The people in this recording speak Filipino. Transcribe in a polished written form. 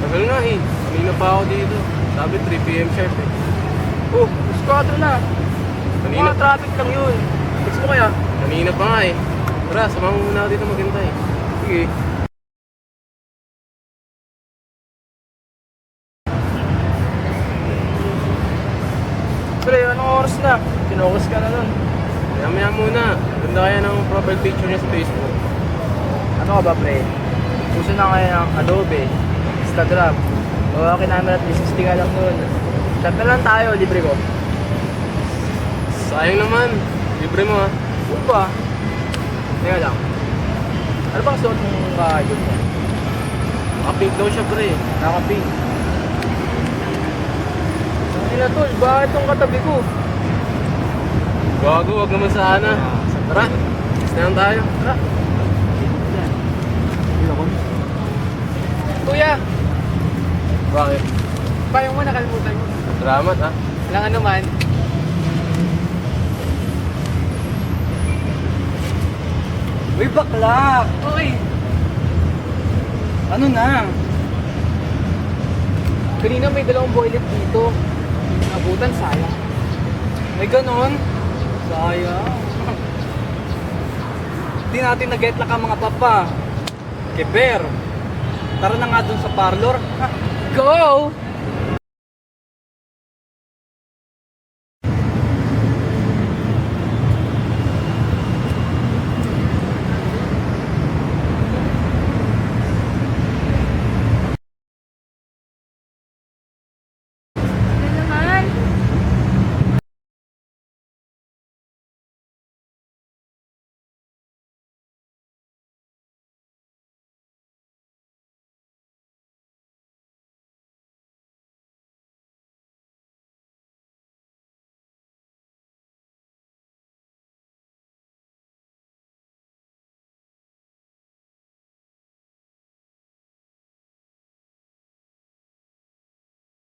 Tagal nga eh. Kanina pa ako dito. Sabi 3 PM sharp eh. Oh, squadro na. Kanina, Mga traffic lang yun. Gusto mo kaya? kanina pa nga eh. Tara, samahan mo muna ako dito maghintay. Sige. Pre, anong oras na? Kinukus ka na nun. Maya muna. Ganda kaya ng profile picture niya sa Facebook. Ano ka ba, pre? Uso na ngayon ng Adobe, Instagram. Bawa kinamera at 360 ka lang nun. Chat na lang tayo, libre ko. Sayang naman. Libre mo ah. Huwag ba? Teka lang. Ano bang suot mong ka-idol mo? Naka-pink daw siya pre. Naka-pink. Ano nila tol? Bakit itong katabi ko? Gago, wag naman sana. Tara, na lang tayo. Tara. Kuya, Bakit? payong mo nakalimutan mo. Salamat ah. Lang ano man. Uy, bakla! Okay. Ano na? Kanina may dalawang boylet dito. Nabutan, sayang. May ganon? Sayang. Di natin nag-get lang ang mga papa. Keber. Tara na nga dun sa parlor. Ha? Go!